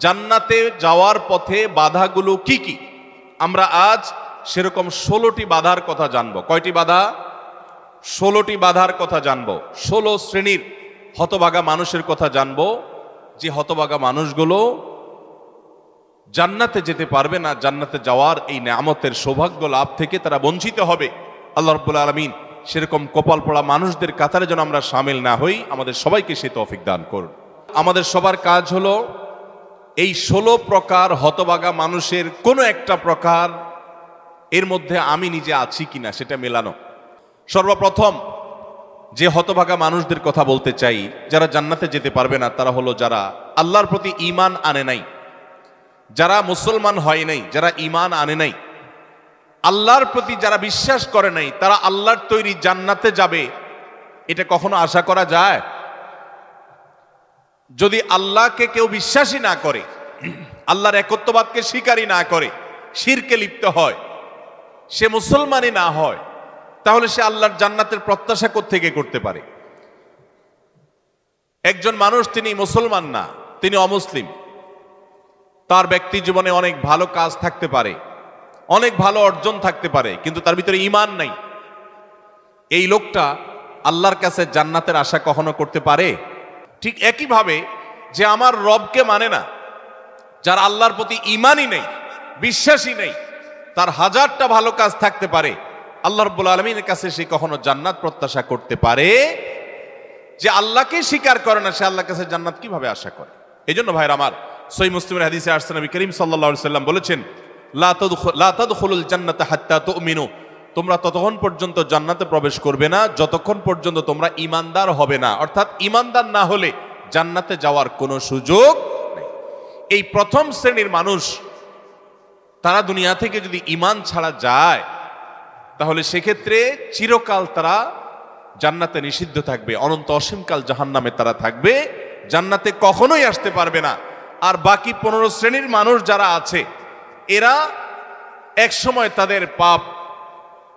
জান্নাতে যাওয়ার পথে বাধাগুলো কি কি, আমরা আজ সেরকম 16টি বাধার কথা জানবো। কয়টি বাধা? 16টি বাধার কথা জানবো। 16 শ্রেণীর হতভাগা মানুষের কথা জানবো, যে হতভাগা মানুষগুলো জান্নাতে যেতে পারবে না, জান্নাতে যাওয়ার এই নেয়ামতের সৌভাগ্য লাভ থেকে তারা বঞ্চিত হবে। আল্লাহ রাব্বুল আলামিন সেরকম কপাল পোড়া মানুষদের কাতারে যেন আমরা শামিল না হই, আমাদের সবাইকে সে তৌফিক দান করুন। আমাদের সবার কাজ হলো এই 16 প্রকার হতভাগা মানুষের কোনো একটা প্রকার এর মধ্যে আমি নিজে আছি কিনা সেটা মেলানো। সর্বপ্রথম যে হতভাগা মানুষদের কথা বলতে চাই, যারা জান্নাতে যেতে পারবে না, তারা হলো যারা আল্লাহর প্রতি ঈমান আনে নাই, যারা মুসলমান হয় নাই, যারা ঈমান আনে নাই, আল্লাহর প্রতি যারা বিশ্বাস করে নাই, তারা আল্লাহর তৈরি জান্নাতে যাবে এটা কখনো আশা করা যায়? যদি আল্লাহকে কেউ বিশ্বাসী না করে, আল্লাহর একত্ববাদকে স্বীকারই না করে, শিরকে লিপ্ত হয়, সে মুসলমানই না হয়, তাহলে সে আল্লাহর জান্নাতের প্রত্যাশা কোত্থেকে করতে পারে? একজন মানুষ তিনি মুসলমান না, তিনি অমুসলিম, তার ব্যক্তি জীবনে অনেক ভালো কাজ থাকতে পারে, অনেক ভালো অর্জন থাকতে পারে, কিন্তু তার ভিতরে ঈমান নাই। এই লোকটা আল্লাহর কাছে জান্নাতের আশা কখনো করতে পারে? ঠিক একইভাবে যে আমার রবকে মানে না, যার আল্লাহর প্রতি ঈমানই নেই, বিশ্বাসই নেই, তার হাজারটা ভালো কাজ থাকতে পারে, আল্লাহ রাব্বুল আলামিনের কাছে সে কখনো জান্নাত প্রত্যাশা করতে পারে? যে আল্লাহকে স্বীকার করে না, সে আল্লাহর কাছে জান্নাত কিভাবে আশা করে? এই জন্য ভাইরা আমার, সহিহ মুসলিমের হাদিসে আসছে, নবী করিম সাল্লাল্লাহু আলাইহি সাল্লাম বলেছেন, লা তাদখুলুল জান্নাতা হাত্তা তুমিনু, তোমরা ততক্ষণ পর্যন্ত জান্নাতে প্রবেশ করবে না যতক্ষণ পর্যন্ত তোমরা ঈমানদার হবে না। অর্থাৎ ঈমানদার না হলে জান্নাতে যাওয়ার কোনো সুযোগ নেই। এই প্রথম শ্রেণীর মানুষ, তারা দুনিয়া থেকে যদি ঈমান ছাড়া যায়, তাহলে সেক্ষেত্রে চিরকাল তারা জান্নাতে নিষিদ্ধ থাকবে, অনন্ত অসীমকাল জাহান্নামে তারা থাকবে, জান্নাতে কখনোই আসতে পারবে না। আর বাকি 15 শ্রেণীর মানুষ যারা আছে, এরা এক সময় তাদের পাপ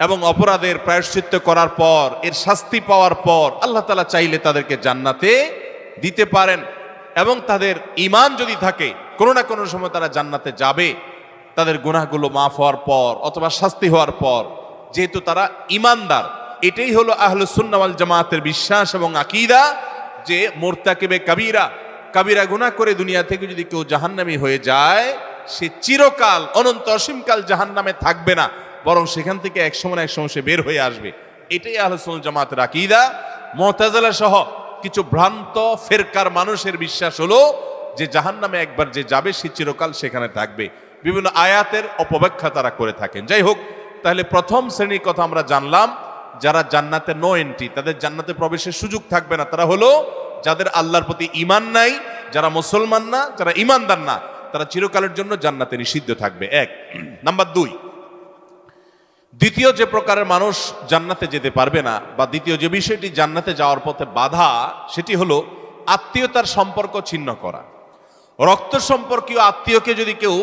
এবং অপরাধের প্রায়শ্চিত্ত করার পর, এর শাস্তি পাওয়ার পর আল্লাহ তাআলা চাইলে তাদেরকে জান্নাতে দিতে পারেন, এবং তাদের ঈমান যদি থাকে কোনো না কোনো সময় তারা জান্নাতে যাবে, তাদের গুনাহগুলো মাফ হওয়ার পর অথবা শাস্তি হওয়ার পর, যেহেতু তারা ঈমানদার। এটাই হলো আহলুস সুন্নাহ ওয়াল জামাতের বিশ্বাস এবং আকীদা, যে মুরতাকিবে কাবীরা, কাবীরা গুনাহ করে দুনিয়া থেকে যদি কেউ জাহান্নামী হয়ে যায়, সে চিরকাল অনন্ত অসীমকাল জাহান্নামে থাকবে না, বরং সেখান থেকে এক সময় সে বের হয়ে আসবে। এটাই আহলুস সুন্নাহ জামাতের আকীদা। মুতাজিলা সহ কিছু ভ্রান্ত ফেরকার মানুষের বিশ্বাস হলো যে জাহান্নামে একবার যে যাবে সে চিরকাল সেখানে থাকবে। বিভিন্ন আয়াতের অপব্যাখ্যা তারা করে থাকেন। যাই হোক, তাহলে প্রথম শ্রেণীর কথা আমরা জানলাম, যারা জান্নাতে নো এন্ট্রি, তাদের জান্নাতে প্রবেশের সুযোগ থাকবে না, তারা হলো যাদের আল্লাহর প্রতি ঈমান নাই, যারা মুসলমান না, যারা ঈমানদার না, তারা চিরকালের জন্য জান্নাতে নিষিদ্ধ থাকবে। এক নাম্বার 2, দ্বিতীয় যে প্রকারের মানুষ জান্নাতে যেতে পারবে না, বা দ্বিতীয় যে বিষয়টি জান্নাতে যাওয়ার পথে বাধা, সেটি হলো আত্মীয়তার সম্পর্ক ছিন্ন করা। রক্ত সম্পর্কীয় আত্মীয়কে যদি কেউ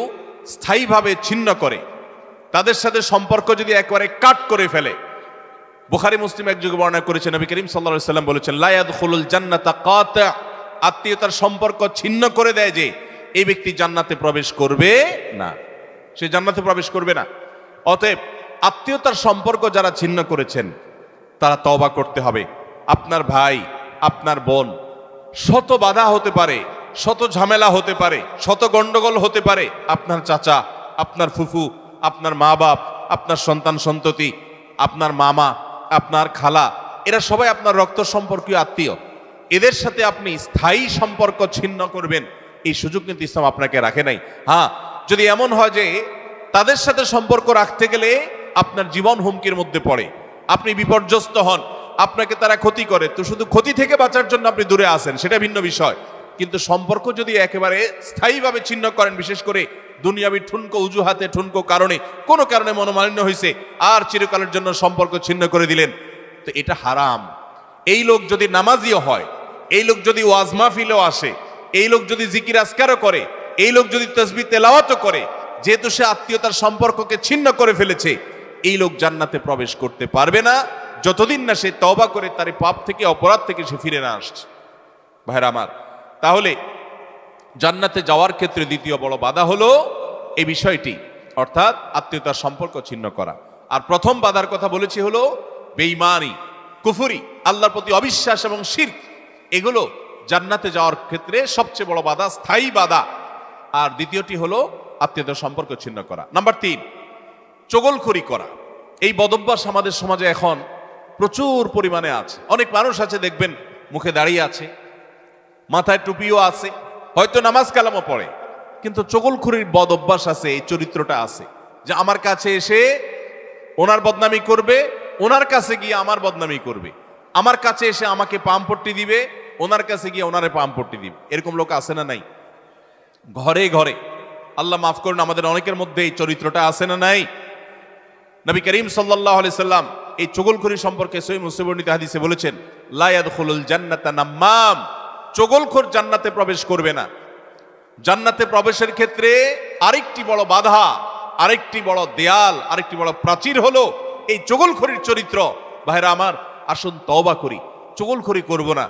স্থায়ীভাবে ছিন্ন করে, তাদের সাথে সম্পর্ক যদি একেবারে কাট করে ফেলে, বুখারী মুসলিম এক যুগে বর্ণনা করেছেন, নবী করিম সাল্লাল্লাহু আলাইহি সাল্লাম বলেছেন, লা ইয়াদখুলুল জান্নাতা কাতি', আত্মীয়তার সম্পর্ক ছিন্ন করে দেয় যে এই ব্যক্তি জান্নাতে প্রবেশ করবে না, সে জান্নাতে প্রবেশ করবে না। অতএব আত্মীয়তার সম্পর্ক যারা ছিন্ন করেছেন তারা তওবা করতে হবে। আপনার ভাই, আপনার বোন, শত বাধা হতে পারে, শত ঝামেলা হতে পারে, শত গন্ডগোল হতে পারে, আপনার চাচা, আপনার ফুফু, আপনার মা বাপ, আপনার সন্তান সন্ততি, আপনার মামা, আপনার খালা, এরা সবাই আপনার রক্ত সম্পর্কীয় আত্মীয়। এদের সাথে আপনি স্থায়ী সম্পর্ক ছিন্ন করবেন, এই সুযোগ কিন্তু ইসলাম আপনাকে রাখে নাই। হ্যাঁ, যদি এমন হয় যে তাদের সাথে সম্পর্ক রাখতে গেলে আপনার জীবন হুমকির মধ্যে পড়ে, আপনি বিপর্যস্ত হন, আপনাকে তারা ক্ষতি করে, তো শুধু ক্ষতি থেকে বাঁচার জন্য আপনি দূরে আসেন, সেটা ভিন্ন বিষয়। কিন্তু সম্পর্ক যদি একেবারে স্থায়ীভাবে ছিন্ন করেন, বিশেষ করে দুনিয়াবি ঠুনকো অজুহাতে, ঠুনকো কারণে, কোনো কারণে মনোমালিন্য হয়েছে, আর চিরকালের জন্য সম্পর্ক ছিন্ন করে দিলেন, তো এটা হারাম। এই লোক যদি নামাজিও হয়, এই লোক যদি ওয়াজ মাহফিলেও আসে, এই লোক যদি জিকির আজকারও করে, এই লোক যদি তাসবিহ তেলাওয়াতও করে, যেহেতু সে আত্মীয়তার সম্পর্ককে ছিন্ন করে ফেলেছে, এই লোক জান্নাতে প্রবেশ করতে পারবে না যতদিন না সে তওবা করে তার পাপ থেকে, অপরাধ থেকে সে ফিরে না আসছে। ভাইরা আমার, তাহলে জান্নাতে যাওয়ার ক্ষেত্রে দ্বিতীয় বড় বাধা হলো এই বিষয়টি, অর্থাৎ আত্মীয়তার সম্পর্ক ছিন্ন করা। আর প্রথম বাধার কথা বলেছি হলো বেঈমানি, কুফরি, আল্লাহর প্রতি অবিশ্বাস এবং শিরক। এগুলো জান্নাতে যাওয়ার ক্ষেত্রে সবচেয়ে বড় বাধা, স্থায়ী বাধা। আর দ্বিতীয়টি হলো আত্মীয়তার সম্পর্ক ছিন্ন করা। নাম্বার 3, চগলখড়ি করা। এই বদভ্যাস আমাদের সমাজে এখন প্রচুর পরিমাণে আছে। অনেক মানুষ আছে দেখবেন মুখে দাঁড়িয়ে আছে, মাথায় টুপিও আছে, হয়তো নামাজ কালামও পড়ে, কিন্তু চগলখড়ির বদ অভ্যাস আছে, এই চরিত্রটা আছে যে আমার কাছে এসে ওনার বদনামি করবে, ওনার কাছে গিয়ে আমার বদনামি করবে, আমার কাছে এসে আমাকে পামপট্টি দিবে, ওনার কাছে গিয়ে ওনারে পামপট্টি দিবে। এরকম লোক আছে না নাই? ঘরে ঘরে। আল্লাহ মাফ করুন, আমাদের অনেকের মধ্যে এই চরিত্রটা আছে না নাই? নবী করিম সাল্লাল্লাহু আলাইহি সাল্লাম এই চগলখড়ি সম্পর্কে সহিহ মুসলিম বর্ণিত হাদিসে বলেছেন, লা ইয়াদখুলুল জান্নাতা নাম্মাম, চগলখোর জান্নাতে প্রবেশ করবে না। জান্নাতে প্রবেশের ক্ষেত্রে আরেকটি বড় বাধা, আরেকটি বড় দেয়াল, আরেকটি বড় প্রাচীর হলো এই চগলখড়ির চরিত্র। ভাইরা আমার, আসুন তওবা করি, চগলখড়ি করব না।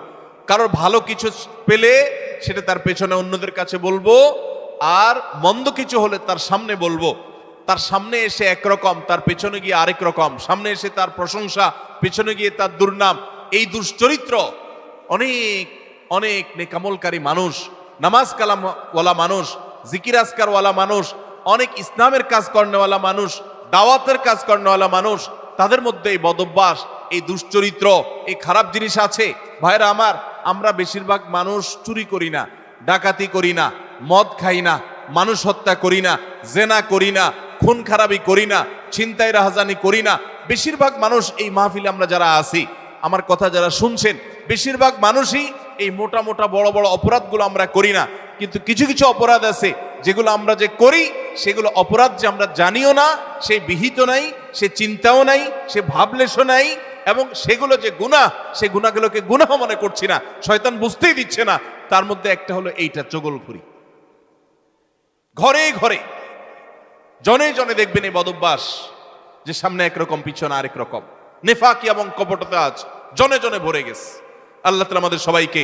কারোর ভালো কিছু পেলে সেটা তার পেছনে অন্যদের কাছে বলবো, আর মন্দ কিছু হলে তার সামনে বলবো। তার সামনে এসে একরকম, তার পেছনে গিয়ে আরেক রকম, সামনে এসে তার প্রশংসা, পেছনে গিয়ে তার দুর্নাম। এই দুশ্চরিত্র অনেক অনেক নেকামলকারী মানুষ, নামাজ কালামওয়ালা মানুষ, জিকির আজকারওয়ালা মানুষ, অনেক ইসলামের কাজ করেনওয়ালা মানুষ, দাওয়াতের কাজ করেনওয়ালা মানুষ, তাদের মধ্যে এই বদভ্যাস, এই দুশ্চরিত্র, এই খারাপ জিনিস আছে। ভাইরা আমার, আমরা বেশিরভাগ মানুষ চুরি করি না, ডাকাতি করি না, মদ খাই না, মানুষ হত্যা করি না, জেনা করি না, খুন খারাপি করি না, ছিনতাই রাহাজানি করি না। বেশিরভাগ মানুষ এই মাহফিলে আমরা যারা আছি, আমার কথা যারা শুনছেন, বেশিরভাগ মানুষই এই মোটা মোটা বড় বড় অপরাধগুলো আমরা করি না। কিন্তু কিছু কিছু অপরাধ আছে যেগুলো আমরা যে করি, সেগুলো অপরাধ যে আমরা জানিও না, সে বিহিত নাই, সে চিন্তাও নাই, সে ভাবলেশও নাই, এবং সেগুলো যে গুনাহ, সে গুনাহগুলোকে গুনাহ মনে করছি না, শয়তান বুঝতেই দিচ্ছে না। তার মধ্যে একটা হলো এইটা, চগলখড়ি। ঘরে ঘরে, জনে জনে দেখবেন এই বদভ্যাস, যে সামনে একরকম পিছনে আরেক রকম, নেফাকি এবং কপটতা আজ জনে জনে ভরে গেছে। আল্লাহ তাআলা আমাদের সবাইকে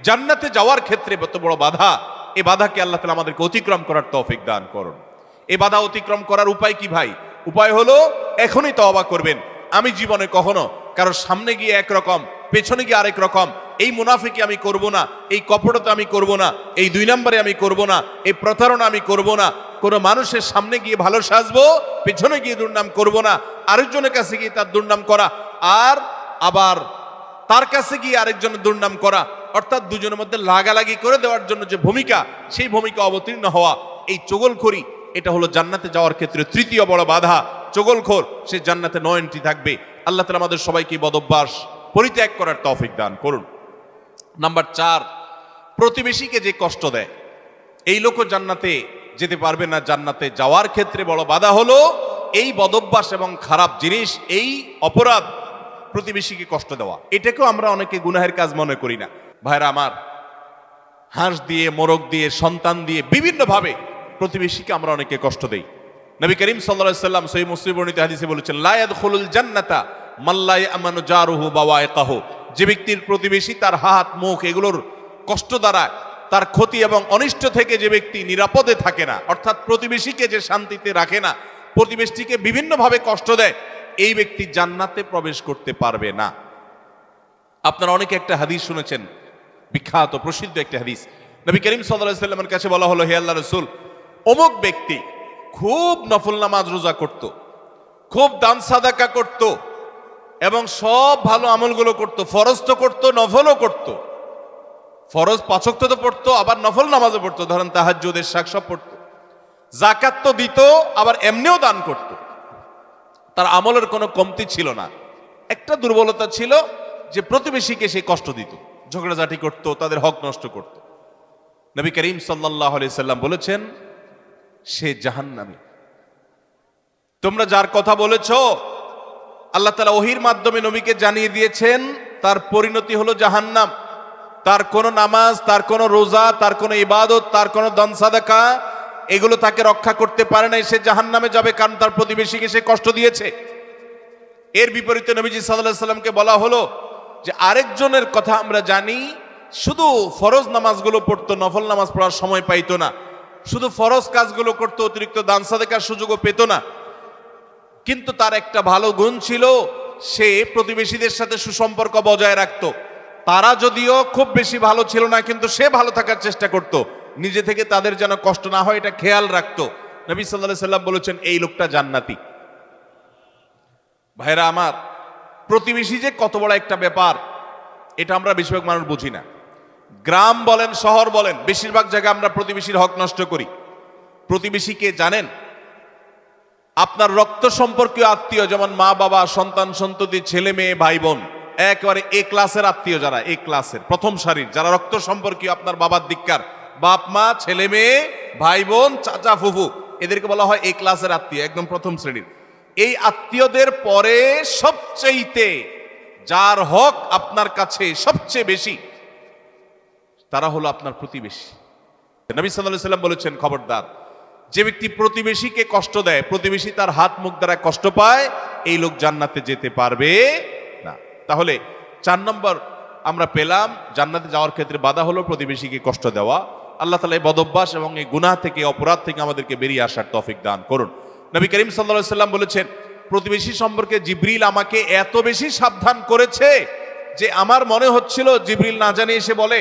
জান্নাতে যাওয়ার ক্ষেত্রে এত বড় বাধা, এই বাধাকে আল্লাহ তাআলা আমাদেরকে অতিক্রম করার তৌফিক দান করুন। এই বাধা অতিক্রম করার উপায় কি ভাই? উপায় হলো এখনই তওবা করবেন। আমি জীবনে কখনো কারোর সামনে গিয়ে একরকম, পেছনে গিয়ে আরেক রকম, এই মুনাফিকি আমি করব না, এই কপটতা আমি করব না, এই 2 নম্বরে আমি করব না, এই প্রতারণা আমি করব না। কোনো মানুষের সামনে গিয়ে ভালো সাজবো, পেছনে গিয়ে দুর্নাম করব না, আরেকজনের কাছে গিয়ে তার দুর্নাম করা, আর আবার তার কাছে গিয়ে আরেকজনের দুর্নাম করা, অর্থাৎ দুজনের মধ্যে লাগালাগি করে দেওয়ার জন্য যে ভূমিকা, সেই ভূমিকা অবতীর্ণ হওয়া, এই চগলখড়ি, এটা হলো জান্নাতে যাওয়ার ক্ষেত্রে তৃতীয় বড় বাধা। চগলখোর সে জান্নাতে no entry থাকবে। আল্লাহ তাআলা আমাদের সবাইকে বদভ্যাস পরিত্যাগ করার তৌফিক দান করুন। নাম্বার 4, প্রতিবেশীকে যে কষ্ট দেয়, এই লোকও জান্নাতে যেতে পারবে না। জান্নাতে যাওয়ার ক্ষেত্রে বড় বাধা হলো এই বদভ্যাস এবং খারাপ জিনিস, এই অপরাধ, প্রতিবেশীকে কষ্ট দেওয়া। এটাকেও আমরা অনেকে গুনাহের কাজ মনে করি না। ভাইরা আমার, হাঁস দিয়ে, মোরগ দিয়ে, সন্তান দিয়ে, বিভিন্ন ভাবে প্রতিবেশীকে আমরা অনেকে কষ্ট দেই। নবী করিম সাল্লাল্লাহু আলাইহি সাল্লাম সহিহ মুসলিম বর্ণিত হাদিসে বলেছেন, লা ইয়াদখুলুল জান্নাতা মান লা ইয়ামানু জারুহু বাওয়াইকাহু, যে ব্যক্তির প্রতিবেশী তার হাত, মুখ এগুলোর কষ্ট দ্বারা, তার ক্ষতি এবং অনিষ্ট থেকে যে ব্যক্তি নিরাপদে থাকে না, অর্থাৎ প্রতিবেশীকে যে শান্তিতে রাখে না, প্রতিবেশীকে বিভিন্নভাবে কষ্ট দেয়, এই ব্যক্তি জান্নাতে প্রবেশ করতে পারবে না। আপনারা অনেকে একটা হাদিস শুনেছেন, বিখ্যাত প্রসিদ্ধ একটা হাদিস। নবী করিম সাল্লাল্লাহু আলাইহি সাল্লামের কাছে বলা হলো, হে আল্লাহর রাসূল, অমুক ব্যক্তি খুব নফল নামাজ রোজা করত, খুব দান সাদাকা করত, এবং সব ভালো আমলগুলো করত, ফরজ তো করত, নফলও করত। ফরজ 5 ওয়াক্ত তো পড়তো, আবার নফল নামাজও পড়তো, ধরেন তাহাজ্জুদ, ইশরাক সব পড়তো, যাকাত তো দিত, আবার এমনিও দান করত। তার আমলের কোনো কমতি ছিল না। একটা দুর্বলতা ছিল যে প্রতিবেশীকে সে কষ্ট দিত, ঝগড়াঝাটি করত, তাদের হক নষ্ট করত। নবী করিম সাল্লাল্লাহু আলাইহি সাল্লাম বলেছেন, সে জাহান্নামী। তোমরা যার কথা বলেছো, আল্লাহ তাআলা ওহীর মাধ্যমে নবীকে জানিয়ে দিয়েছেন, তার পরিণতি হলো জাহান্নাম। তার কোনো নামাজ, তার কোনো রোজা, তার কোনো ইবাদত, তার কোনো দান সাদাকা, এগুলো তাকে রক্ষা করতে পারে না, সে জাহান্নামে যাবে, কারণ তার প্রতিবেশীকে সে কষ্ট দিয়েছে। এর বিপরীতে নবীজি সাল্লাল্লাহু আলাইহি সাল্লামকে বলা হলো যে আরেকজনের কথা আমরা জানি, শুধু ফরজ নামাজগুলো পড়তো, নফল নামাজ পড়ার সময় পাইতো না, শুধু ফরজ কাজগুলো করতো, অতিরিক্ত দান সাদেকার সুযোগও পেত না। কিন্তু তার একটা ভালো গুণ ছিল, সে প্রতিবেশীদের সাথে সুসম্পর্ক বজায় রাখতো। তারা যদিও খুব বেশি ভালো ছিল না, কিন্তু সে ভালো থাকার চেষ্টা করত, নিজে থেকে তাদের যেন কষ্ট না হয় এটা খেয়াল রাখতো। নবী সাল্লাল্লাহু আলাইহি সাল্লাম বলেছেন এই লোকটা জান্নাতি। ভাইরা আমার, প্রতিবেশী যে কত বড় একটা ব্যাপার এটা আমরা বেশিরভাগ মানুষ বুঝি না। গ্রাম বলেন, শহর বলেন, বেশিরভাগ জায়গায় আমরা প্রতিবেশীর হক নষ্ট করি। প্রতিবেশীকে জানেন? আপনার রক্ত সম্পর্কীয় আত্মীয়, যেমন মা বাবা, সন্তান সন্ততি, ছেলে মেয়ে, ভাই বোন, একেবারে এ ক্লাসের আত্মীয়, যারা এ ক্লাসের প্রথম সারির, যারা রক্ত সম্পর্কীয় আপনার বাবার দিককার, বাপ মা, ছেলে মেয়ে, ভাই বোন, চাচা ফুফু, এদেরকে বলা হয় এ ক্লাসের আত্মীয়, একদম প্রথম শ্রেণীর। এই আত্মীয়দের পরে সবচেয়ে যার হক আপনার কাছে সবচেয়ে বেশি, তারা হলো আপনার প্রতিবেশী। নবী সাল্লাল্লাহু আলাইহি সাল্লাম বলেছেন, খবরদার, যে ব্যক্তি প্রতিবেশীকে কষ্ট দেয়, প্রতিবেশী তার হাত মুখ দ্বারা কষ্ট পায়, এই লোক জান্নাতে যেতে পারবে না। তাহলে 4 নম্বর আমরা পেলাম, জান্নাতে যাওয়ার ক্ষেত্রে বাধা হলো প্রতিবেশীকে কষ্ট দেওয়া। আল্লাহ তাআলা এই বদঅভ্যাস এবং এই গুনাহ থেকে, অপরাধ থেকে আমাদেরকে বেরিয়ে আসার তৌফিক দান করুন। নবী করিম সাল্লাল্লাহু আলাইহি সাল্লাম বলেছেন, প্রতিবেশী সম্পর্কে জিবরিল আমাকে এত বেশি সাবধান করেছে যে আমার মনে হচ্ছিল জিবরিল না জানি এসে বলে,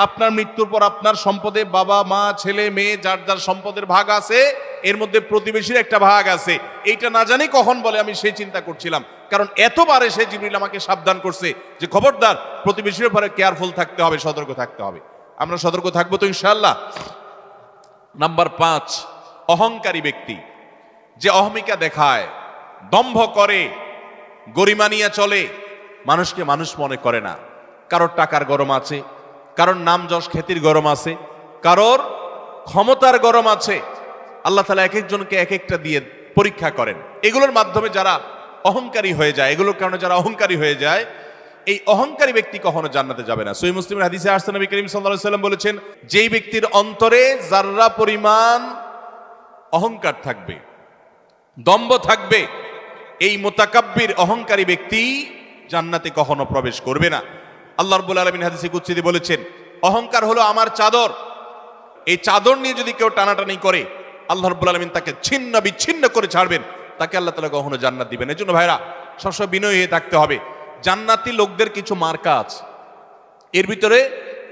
আপনার মৃত্যুর পর আপনার সম্পদে বাবা মা ছেলে মেয়ে যার যার সম্পদের ভাগ আছে, এর মধ্যে প্রতিবেশীর একটা ভাগ আছে, এইটা না জানি কখন বলে আমি সেই চিন্তা করছিলাম। কারণ এতবারে সে জিবরিল আমাকে সাবধান করছে যে খবরদার, প্রতিবেশীর ব্যাপারে কেয়ারফুল থাকতে হবে, সতর্ক থাকতে হবে। আমরা সতর্ক থাকবো তো ইনশাআল্লাহ। নাম্বার 5, অহংকারী ব্যক্তি, যে অহমিকা দেখায়, দম্ভ করে, গরিমা নিয়ে চলে, মানুষকে মানুষ মনে করে না। কারোর টাকার গরম আছে, কারোর নাম যশ খ্যাতির গরম আছে, কারোর ক্ষমতার গরম আছে। আল্লাহ তাআলা এক একজনকে এক একটা দিয়ে পরীক্ষা করেন। এগুলোর মাধ্যমে যারা অহংকারী হয়ে যায়, এগুলোর কারণে যারা অহংকারী হয়ে যায়, এই অহংকারী ব্যক্তি কখনো জান্নাতে যাবে না। সহিহ মুসলিমের হাদিসে আসছে, নবী করিম সাল্লাল্লাহু আলাইহি সাল্লাম বলেছেন, যেই ব্যক্তির অন্তরে যাররা পরিমাণ অহংকার থাকবে, দম্ভ থাকবে, এই মুতাকাব্বির অহংকারী ব্যক্তি জান্নাতে কখনো প্রবেশ করবে না। আল্লাহ রাব্বুল আলামিন হাদিসে কুদসিতে বলেছেন, অহংকার হলো আমার চাদর, এই চাদর নিয়ে যদি কেউ টানাটানি করে, আল্লাহ রাব্বুল আলামিন তাকে ছিন্ন বিচ্ছিন্ন করে ছাড়বেন, তাকে আল্লাহ তাআলা কখনো জান্নাত দিবেন। এজন্য ভাইরা, সবসময় বিনয়ী হয়ে থাকতে হবে। জান্নাতি লোকদের কিছু মার্কা আছে, এর ভিতরে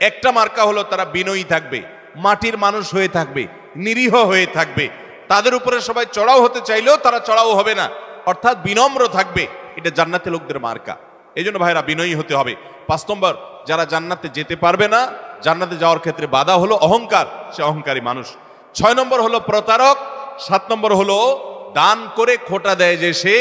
একটা মার্কা হলো তারা বিনয়ী থাকবে, মাটির মানুষ হয়ে থাকবে, নিরীহ হয়ে থাকবে। তাদের উপরে সবাই চড়াও হতে চাইলেও তারা চড়াও হবে না, অর্থাৎ বিনম্র থাকবে। এটা জান্নাতি লোকদের মার্কা। এই জন্য ভাইরা বিনয়ী হতে হবে। 5 নম্বর, যারা জান্নাতে যেতে পারবে না, জান্নাতে যাওয়ার ক্ষেত্রে বাধা হলো অহংকার, সে অহংকারী মানুষ। 6 নম্বর হলো প্রতারক, 7 নম্বর হলো দান করে খোটা দেয় যে সে,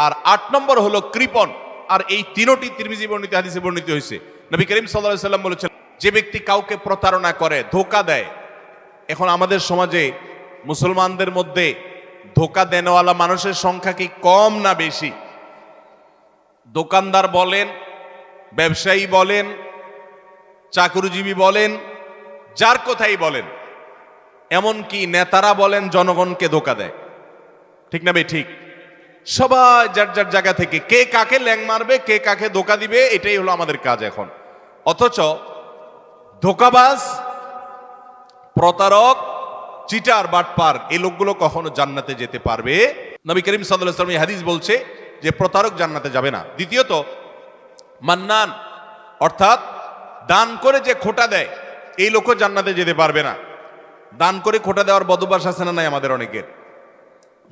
আর 8 নম্বর হলো কৃপণ। আর এই তিনটি তিরমিজি বর্ণিত হাদিসে বর্ণিত হয়েছে। নবী করিম সাল্লাল্লাহু আলাইহি সাল্লাম বলেছেন, যে ব্যক্তি কাউকে প্রতারণা করে, ধোঁকা দেয়। এখন আমাদের সমাজে মুসলমানদের মধ্যে ধোঁকা দেনওয়ালা মানুষের সংখ্যা কি কম না বেশি? দোকানদার বলেন, ব্যবসায়ী বলেন, চাকরিজীবী বলেন, যার কথাই বলেন, এমনকি নেতারা বলেন, জনগণকে ধোঁকা দেয়। ঠিক না বে ঠিক? সবাই যার যার জায়গা থেকে কে কাকে ল্যাং মারবে, কে কাকে ধোঁকা দিবে, এটাই হলো আমাদের কাজ এখন। অথচ ধোঁকাবাজ, প্রতারক, চিটার, বাটপার, এই লোকগুলো কখনো জান্নাতে যেতে পারবে। নবী করিম সাল্লাল্লাহু আলাইহি ওয়াসাল্লাম এই হাদিস বলছে যে প্রতারক জান্নাতে যাবে না। দ্বিতীয়ত, মান্নান, অর্থাৎ দান করে যে খোটা দেয়, এই লোকও জান্নাতে যেতে পারবে না। দান করে খোটা দেওয়ার বদভ্যাস আছে না নাই আমাদের অনেকের?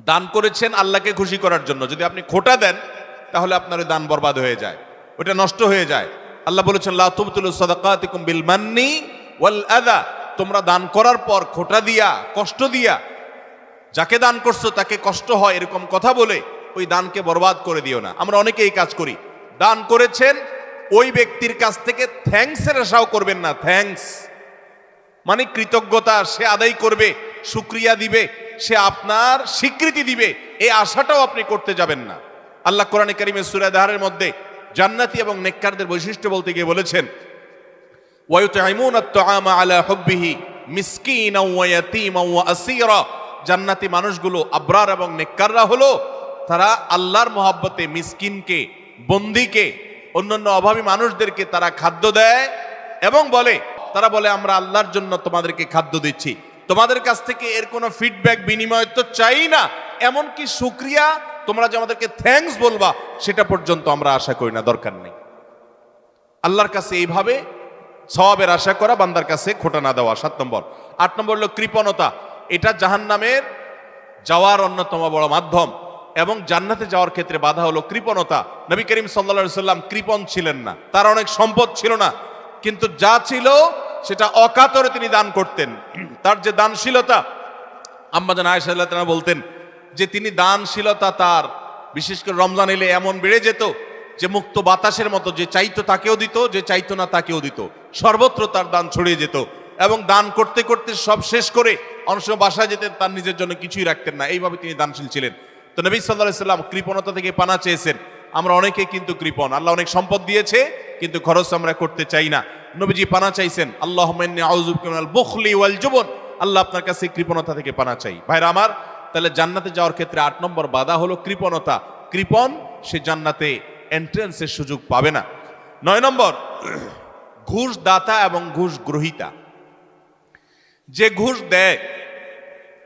দান করেছেন আল্লাহকে খুশি করার জন্য, যদি আপনি খোটা দেন তাহলে আপনার ওই দান বরবাদ হয়ে যায়, ওটা নষ্ট হয়ে যায়। আল্লাহ বলেছেন, লা তুবতিলু সাদাকাতিকুম বিল মান্নি ওয়াল আযা, তোমরা দান করার পর খোটা দিয়া, কষ্ট দিয়া, যাকে দান করছো তাকে কষ্ট হয় এরকম কথা বলে ওই দানকে বরবাদ করে দিও না। আমরা অনেকে এই কাজ করি। দান করেছেন, ওই ব্যক্তির কাছ থেকে থ্যাঙ্কসের আশাও করবেন না। থ্যাঙ্কস মানে কৃতজ্ঞতা, সে আদায় করবে, শুকরিয়া দিবে, সে আপনার স্বীকৃতি দিবে, এই আশাটাও আপনি করতে যাবেন না। আল্লাহ কোরআনে কারীমে সূরা দাহরের মধ্যে জান্নাতি এবং নেককারদের বৈশিষ্ট্য বলতে গিয়ে বলেছেন, ওয়ায়ুতঈমুনা আত-তাআমা আলা হুব্বিহি মিসকিনাও ওয়া ইয়াতীমান ওয়া আসীরা। জান্নাতি মানুষগুলো, আবরার এবং নেককাররা হলো তারা আল্লাহর মহব্বতে মিসকিনকে, বন্দীকে, অন্যান্য অভাবী মানুষদেরকে তারা খাদ্য দেয়, এবং বলে, তারা বলে আমরা আল্লাহর জন্য তোমাদেরকে খাদ্য দিচ্ছি, তোমাদের কাছ থেকে এর কোনো ফিডব্যাক বিনিময় তো চাই না, এমনকি শুকরিয়া তোমরা যে আমাদেরকে থ্যাঙ্কস বলবা সেটা পর্যন্ত আমরা আশা করি না, দরকার নেই। আল্লাহর কাছে এইভাবে সওয়াবের আশা করা, বান্দার কাছে খোটা না দেওয়া। 7 নম্বর। 8 নম্বর হলো কৃপণতা। এটা জাহান্নামের যাওয়ার অন্যতম বড় মাধ্যম, এবং জান্নাতে যাওয়ার ক্ষেত্রে বাধা হলো কৃপণতা। নবী করিম সাল্লাল্লাহু আলাইহি সাল্লাম কৃপণ ছিলেন না, তার অনেক সম্পদ ছিল না, কিন্তু যা ছিল সেটা অকাতরে তিনি দান করতেন। তার যে দানশীলতা, আম্মা জান আয়েশা রাদিয়াল্লাহু তাআলা বলতেন যে তিনি দানশীলতা তার বিশেষ করে রমজান এলে এমন বেড়ে যেত যে মুক্ত বাতাসের মতো, যে চাইতো তাকেও দিত, যে চাইতো না তাকেও দিত, সর্বত্র তার দান ছড়িয়ে যেত। এবং দান করতে করতে সব শেষ করে অনেক সময় বাসায় যেতেন, তার নিজের জন্য কিছুই রাখতেন না, এইভাবে তিনি দানশীল ছিলেন। তো নবী সাল্লাল্লাহু আলাইহি সাল্লাম কৃপণতা থেকে পানা চেয়েছেন। আমরা অনেকে কিন্তু কৃপণ, আল্লাহ অনেক সম্পদ দিয়েছে কিন্তু খরচ আমরা করতে চাই না। নবীজি পানা চাইছেন, আল্লাহুম্মা ইন্নী আউযু বিকা মিনাল বুখলি ওয়াল জুবন, আল্লাহ আপনার কাছে কৃপণতা থেকে পানা চাই। ভাইরা আমার, তাহলে জান্নাতে যাওয়ার ক্ষেত্রে 8 নম্বর বাধা হলো কৃপণতা। কৃপণ সে জান্নাতে এন্ট্রান্সের সুযোগ পাবে না। 9 নম্বর, ঘুষ দাতা এবং ঘুষ গ্রহীতা। যে ঘুষ দেয়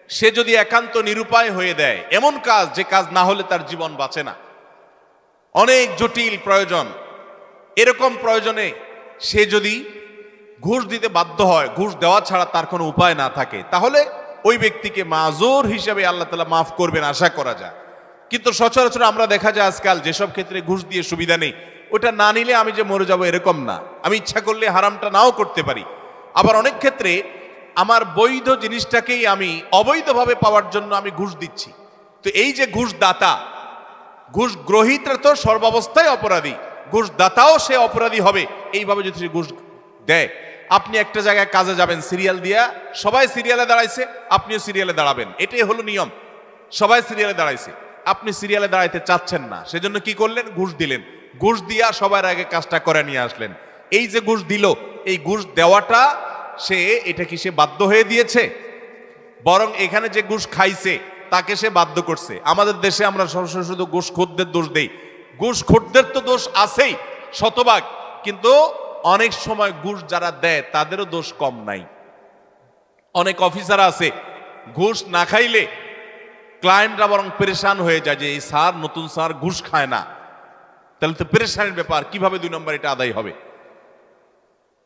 সে যদি একান্ত নিরুপায় হয়ে দেয় এমন কাজ, যে কাজ না হলে তার জীবন বাঁচে না, অনেক জটিল প্রয়োজন, এরকম প্রয়োজনে সে যদি ঘুষ দিতে বাধ্য হয়, ঘুষ দেওয়া ছাড়া তার কোনো উপায় না থাকে, তাহলে ওই ব্যক্তিকে মাজুর হিসেবে আল্লাহ তাআলা মাফ করবেন আশা করা যায়। কিন্তু সচরাচর আমরা দেখা যায় আজকাল যেসব ক্ষেত্রে ঘুষ দিয়ে সুবিধা নেই, ওটা না নিলে আমি যে মরে যাব এরকম না, আমি ইচ্ছা করলে হারামটা নাও করতে পারি। আবার অনেক ক্ষেত্রে আমার বৈধ জিনিসটাকেই আমি অবৈধভাবে পাওয়ার জন্য আমি ঘুষ দিচ্ছি। তো এই যে ঘুষ দাতা, ঘুষ গ্রহীতা তো সর্বাবস্থায় অপরাধী, ঘুষ দাতাও সে অপরাধী হবে এইভাবে যদি সে ঘুষ দেয়। আপনি একটা জায়গায় কাজে যাবেন, সিরিয়াল দিয়া, সবাই সিরিয়ালে দাঁড়াইছে, আপনিও সিরিয়ালে দাঁড়াবেন, এটাই হলো নিয়ম। সবাই সিরিয়ালে দাঁড়াইছে, আপনি সিরিয়ালে দাঁড়াইতে চাচ্ছেন না, সেজন্য কি করলেন? ঘুষ দিলেন। ঘুষ দিয়া সবার আগে কাজটা করে নিয়ে আসলেন। এই যে ঘুষ দিল, এই ঘুষ দেওয়াটা সে, এটা কি সে বাধ্য হয়ে দিয়েছে? বরং এখানে যে ঘুষ খাইছে তাকে সে বাধ্য করছে। আমাদের দেশে আমরা সরাসরি শুধু ঘুষখোরদের দোষ দেই। ঘুষখোরদের তো দোষ আছেই শতভাগ, কিন্তু অনেক সময় ঘুষ যারা দেয় তাদেরও দোষ কম নাই। অনেক অফিসার আছে ঘুষ না খাইলে ক্লায়েন্টরা বরং পেরেশান হয়ে যায় যে এই স্যার, নতুন স্যার ঘুষ খায় না, তাহলে তো পেরেশানির ব্যাপার, কিভাবে 2 নম্বর এটা আদায় হবে।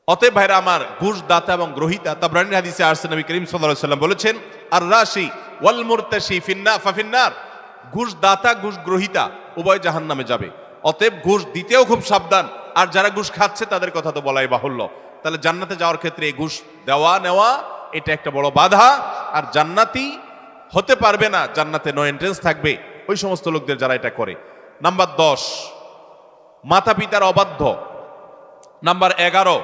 অতএব ভাইরা আমার, ঘুষ দাতা এবং গ্রহীতা, তাবরানী হাদিসে আসছে, নবী করিম সাল্লাল্লাহু আলাইহি ওয়াসাল্লাম বলেছেন, আর রাশি ওয়াল মুরতাশি ফাফিন্নার, ঘুষ দাতা ঘুষ গ্রহীতা উভয় জাহান্নামে যাবে। অতএব ঘুষ দিতেও খুব সাবধান, আর যারা ঘুষ খাচ্ছে তাদের কথা তো বলাই বাহুল্য। তাহলে জান্নাতে যাওয়ার ক্ষেত্রে এই ঘুষ দেওয়া নেওয়া এটা একটা বড় বাধা, আর জান্নাতি হতে পারবে না, জান্নাতে নো এন্ট্রেন্স থাকবে ওই সমস্ত লোকদের যারা এটা করে। নাম্বার 10, মাতা পিতার অবাধ্য। নাম্বার 11,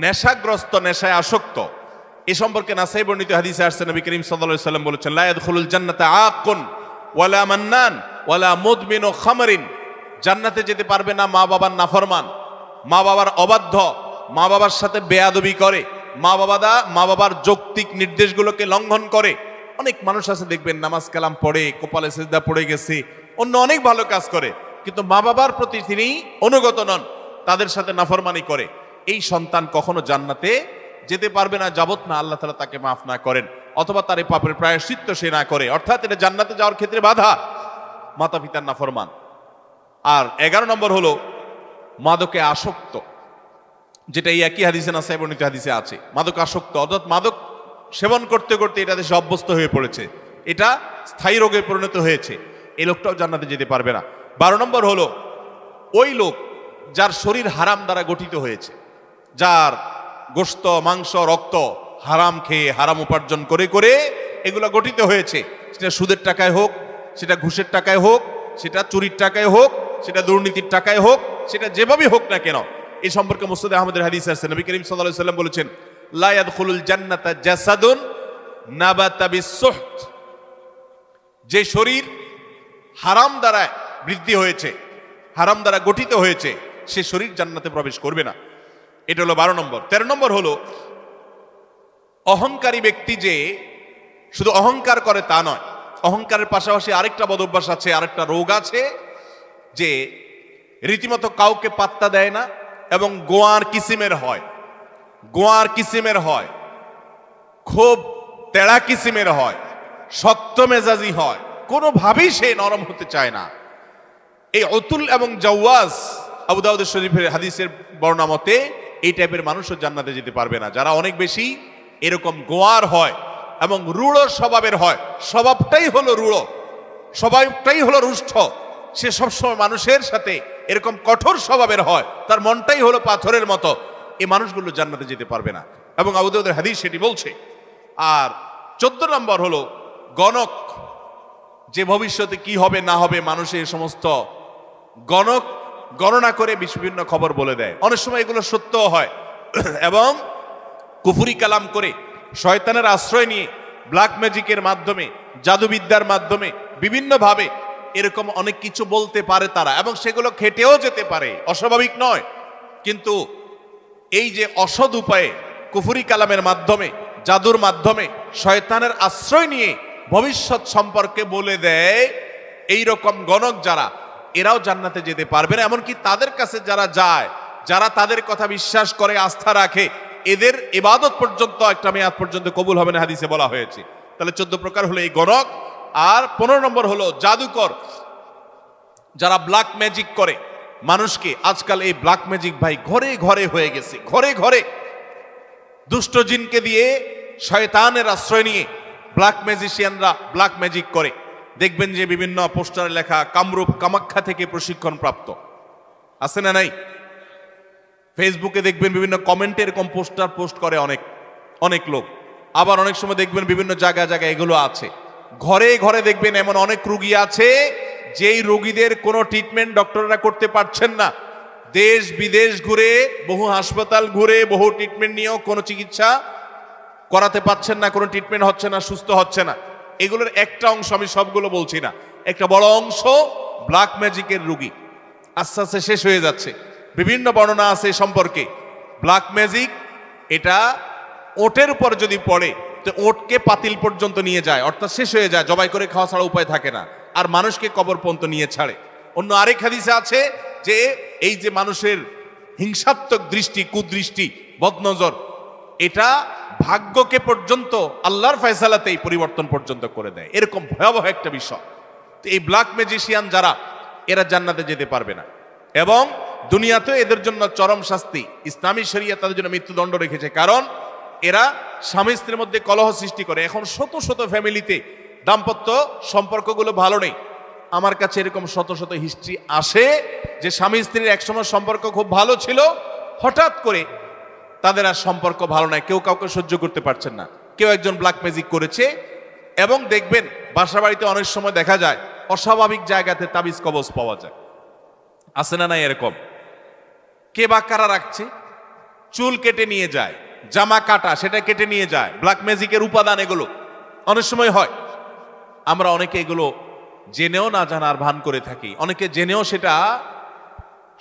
নেশাগ্রস্ত, নেশায় আসক্ত। এ সম্পর্কে নাসাই বর্ণিত হাদিসে আসছে, নবী করিম সাল্লাল্লাহু আলাইহি ওয়াসাল্লাম বলেছেন, লা ইয়াদখুলুল জান্নাতা আকুন ওয়ালা মান্নান ওয়ালা মুদমিনু খামরিন, জান্নাতে যেতে পারবে না মা বাবার নাফরমান, মা বাবার অবাধ্য, মা বাবার সাথে বেয়াদবি করে, মা বাবার যৌক্তিক নির্দেশগুলোকে লঙ্ঘন করে। অনেক মানুষ আছে দেখবেন নামাজ কালাম পড়ে, কপালে সিজদা পড়ে গেছে, অন্য অনেক ভালো কাজ করে, কিন্তু মা বাবার প্রতি তিনি অনুগত নন, তাদের সাথে নাফরমানি করে। এই সন্তান কখনো জান্নাতে যেতে পারবে না যাবত না আল্লাহ তাআলা তাকে মাফ না করেন, অথবা তার এই পাপের প্রায়শ্চিত্ত সে না করে। অর্থাৎ এটা জান্নাতে যাওয়ার ক্ষেত্রে বাধা, মাতা পিতার নাফরমান। আর 11 নম্বর হলো মাদকে আসক্ত, যেটা এই একই হাদিসে নাসাই বর্ণিত হাদিসে আছে। মাদক আসক্ত অর্থাৎ মাদক সেবন করতে করতে এটা দেশে অভ্যস্ত হয়ে পড়েছে, এটা স্থায়ী রোগে পরিণত হয়েছে, এই লোকটাও জান্নাতে যেতে পারবে না। 12 নম্বর হলো ওই লোক যার শরীর হারাম দ্বারা গঠিত হয়েছে, যার গোশত, মাংস, রক্ত হারাম খেয়ে, হারাম উপার্জন করে করে এগুলো গঠিত হয়েছে। সেটা সুদের টাকায় হোক, সেটা ঘুষের টাকায় হোক, সেটা চুরির টাকায় হোক, সেটা দুর্নীতির টাকায় হোক, সেটা যেভাবেই হোক না কেন। এই সম্পর্কে মুসনাদ আহমদের হাদিস আছে, নবী করিম সাল্লাল্লাহু আলাইহি ওয়াসাল্লাম বলেছেন, লা ইয়াদখুলুল জান্নাতা জাসাদুন নাবাতা বিসসুহত, যে শরীর হারাম দ্বারা বৃদ্ধি হয়েছে, হারাম দ্বারা গঠিত হয়েছে, সে শরীর জান্নাতে প্রবেশ করবে না। এটা হলো 12 নম্বর। 13 নম্বর হলো অহংকারী ব্যক্তি, যে শুধু অহংকার করে তা নয়, অহংকারের পাশাপাশি আরেকটা বদ অভ্যাস আছে, আরেকটা রোগ আছে, যে রীতিমতো কাউকে পাত্তা দেয় না এবং গোয়ার কিসিমের হয়। গোয়ার কিসিমের হয়, খুব তেড়া কিসিমের হয়, শক্ত মেজাজি হয়, কোনোভাবেই সে নরম হতে চায় না। এই অতুল এবং জাওয়াজ, আবু দাউদ শরীফের হাদিসের বর্ণনা মতে এই টাইপের মানুষও জান্নাতে যেতে পারবে না। যারা অনেক বেশি এরকম গোয়ার হয় এবং রূঢ় স্বভাবের হয়, স্বভাবটাই হলো রূঢ়, স্বভাবটাই হলো রুষ্ট, সে সবসময় মানুষের সাথে এরকম কঠোর স্বভাবের হয়, তার মনটাই হলো পাথরের মতো, এই মানুষগুলো জান্নাতে যেতে পারবে না। এবং আবু দাউদের হাদিস সেটি বলছে। আর 14 নম্বর হলো গণক, যে ভবিষ্যতে কি হবে না হবে মানুষের সমস্ত গণক গণনা করে বিভিন্ন খবর বলে দেয়। অনেক সময় এগুলো সত্যও হয় এবং কুফরি কালাম করে শয়তানের আশ্রয় নিয়ে ব্ল্যাক ম্যাজিকের মাধ্যমে, জাদুবিদ্যার মাধ্যমে বিভিন্নভাবে এরকম অনেক কিছু বলতে পারে তারা, এবং সেগুলো খেটেও যেতে পারে, অস্বাভাবিক নয়। কিন্তু এই যে অসৎ উপায়ে কুফরি কালামের মাধ্যমে, জাদুর মাধ্যমে শয়তানের আশ্রয় নিয়ে ভবিষ্যৎ সম্পর্কে বলে দেয়, এই রকম গণক যারা, এরাও জান্নাতে যেতে পারবে না। এমনকি তাদের কাছে যারা যায়, যারা তাদের কথা বিশ্বাস করে, আস্থা রাখে, এদের ইবাদত পর্যন্ত একটা মেয়াদ পর্যন্ত কবুল হবে না, হাদিসে বলা হয়েছে। তাহলে 14 প্রকার হলো এই গণক। আর 15 নম্বর হলো জাদুকর, যারা ব্ল্যাক ম্যাজিক করে মানুষকে। আজকাল এই ব্ল্যাক ম্যাজিক ভাই ঘরে ঘরে হয়ে গেছে, ঘরে ঘরে দুষ্ট জিনকে দিয়ে, শয়তানের আশ্রয় নিয়ে ব্ল্যাক ম্যাজিশিয়ানরা ব্ল্যাক ম্যাজিক করে। দেখবেন যে বিভিন্ন পোস্টারে লেখা কামরূপ কামাখ্যা থেকে প্রশিক্ষণ প্রাপ্ত, আছে না নাই? ফেসবুকে দেখবেন বিভিন্ন কমেন্টে এরকম পোস্টার পোস্ট করে অনেক অনেক লোক। আবার অনেক সময় দেখবেন বিভিন্ন জায়গায় জায়গায় এগুলো আছে। ঘরে ঘরে দেখবেন এমন অনেক রোগী আছে যেই রোগীদের কোনো ট্রিটমেন্ট ডক্টররা করতে পারছেন না। দেশ বিদেশ ঘুরে, বহু হাসপাতাল ঘুরে, বহু ট্রিটমেন্ট নিয়েও কোনো চিকিৎসা করাতে পারছেন না, কোনো ট্রিটমেন্ট হচ্ছে না, সুস্থ হচ্ছে না। এগুলোর একটা অংশ, আমি সবগুলো বলছি না, একটা বড় অংশ ব্ল্যাক ম্যাজিকের রোগী আস্তে আস্তে শেষ হয়ে যাচ্ছে। বিভিন্ন বর্ণনা আছে সম্পর্কে। ব্ল্যাক ম্যাজিক এটা ওটের উপর যদি পড়ে তো ওটকে পাতিল পর্যন্ত নিয়ে যায়, অর্থাৎ শেষ হয়ে যায়, জবাই করে খাওয়া ছাড়া উপায় থাকে না, আর মানুষকে কবর পর্যন্ত নিয়ে ছাড়ে। অন্য আরেক হাদিসে আছে যে এই যে মানুষের হিংসাত্মক দৃষ্টি, কুদৃষ্টি, বদনজর, এটা ভাগ্যকে পর্যন্ত আল্লাহর ফয়সালাতেই পরিবর্তন পর্যন্ত করে দেয়। এরকম ভয়াবহ একটা বিষয়। তো এই ব্ল্যাক ম্যাজিশিয়ান যারা, এরা জান্নাতে যেতে পারবে না। এবং দুনিয়াতে এদের জন্য চরম শাস্তি, ইসলামী শরিয়া তাদের জন্য মৃত্যুদণ্ড রেখেছে। কারণ এরা স্বামী স্ত্রীর মধ্যে কলহ সৃষ্টি করে। এখন শত শত ফ্যামিলিতে দাম্পত্য সম্পর্কগুলো ভালো নেই। আমার কাছে এরকম শত শত হিস্ট্রি আসে যে স্বামী স্ত্রীর একসময় সম্পর্ক খুব ভালো ছিল, হঠাৎ করে তাদের আর সম্পর্ক ভালো নাই, কেউ কাউকে সহ্য করতে পারছেন না, কেউ একজন ব্ল্যাক ম্যাজিক করেছে। এবং দেখবেন বাসা বাড়িতে অনেক সময় দেখা যায় অস্বাভাবিক জায়গাতে তাবিজ কবজ পাওয়া যায়, আছে না নাই? এরকম কে বা কারা রাখছে, চুল কেটে নিয়ে যায়, জামা কাটা সেটা কেটে নিয়ে যায়, ব্ল্যাক ম্যাজিকের উপাদান এগুলো অনেক সময় হয়। আমরা অনেকে এগুলো জেনেও না জানার ভান করে থাকি, অনেকে জেনেও সেটা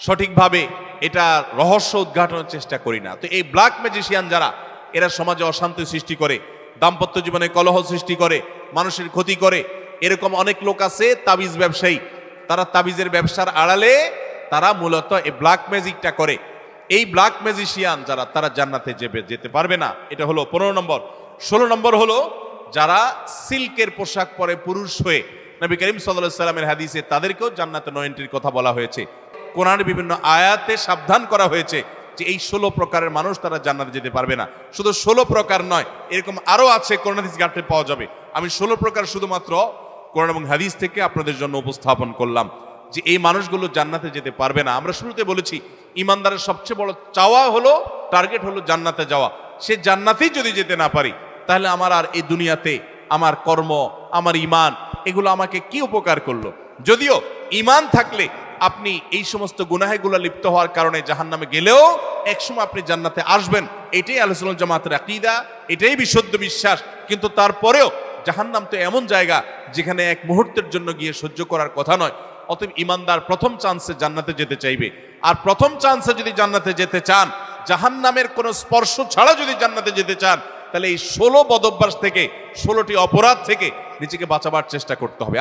সঠিকভাবে এটা রহস্য উদ্ঘাটনের চেষ্টা করি না। তো এই ব্ল্যাক ম্যাজিশিয়ান যারা, এরা সমাজে অশান্তি সৃষ্টি করে, দাম্পত্য জীবনে কলহ সৃষ্টি করে, মানুষের ক্ষতি করে। এরকম অনেক লোক আছে তাবিজ ব্যবসায়ী, তারা তাবিজের ব্যবসার আড়ালে তারা মূলত এই ব্ল্যাক ম্যাজিকটা করে। এই ব্ল্যাক ম্যাজিশিয়ান যারা, তারা জান্নাতে যেতে পারবে না। এটা হলো 15 নম্বর। 16 নম্বর হলো যারা সিল্কের পোশাক পরে পুরুষ হয়ে, নবী করিম সাল্লাল্লাহু আলাইহি সাল্লামের হাদিসে তাদেরকেও জান্নাতে নো এন্ট্রির কথা বলা হয়েছে। কোরআনের বিভিন্ন আয়াতে সাবধান করা হয়েছে যে এই 16 প্রকারের মানুষ তারা জান্নাতে যেতে পারবে না। শুধু 16 প্রকার নয়, এরকম আরো আছে, কোরআন হাদিস ঘাটতে পাওয়া যাবে। আমি 16 প্রকার শুধুমাত্র কোরআন এবং হাদিস থেকে আপনাদের জন্য উপস্থাপন করলাম যে এই মানুষগুলো জান্নাতে যেতে পারবে না। আমরা শুরুতে বলেছি ইমানদারের সবচেয়ে বড় চাওয়া হলো, টার্গেট হলো জান্নাতে যাওয়া। সে জান্নাতেই যদি যেতে না পারি, তাহলে আমার আর এই দুনিয়াতে আমার কর্ম, আমার ইমান, এগুলো আমাকে কি উপকার করলো? যদিও ইমান থাকলে আপনি এই সমস্ত গুনাহগুলো লিপ্ত হওয়ার কারণে জাহান্নামে গেলেও একসময় আপনি জান্নাতে আসবেন, এটাই আহলে সুন্নাত জামাতের আকীদা, এটাই বিশুদ্ধ বিশ্বাস। কিন্তু তারপরেও জাহান্নাম তো এমন জায়গা যেখানে এক মুহূর্তের জন্য গিয়ে সহ্য করার কথা নয়। অতএব ইমানদার প্রথম চান্সে জান্নাতে যেতে চাইবে। আর প্রথম চান্সে যদি জান্নাতে যেতে চান, জাহান্নামের কোনো স্পর্শ ছাড়া যদি জান্নাতে যেতে চান, তাহলে এই 16 বদভ্যাস থেকে, 16টি অপরাধ থেকে নিজেকে বাঁচাবার চেষ্টা করতে হবে।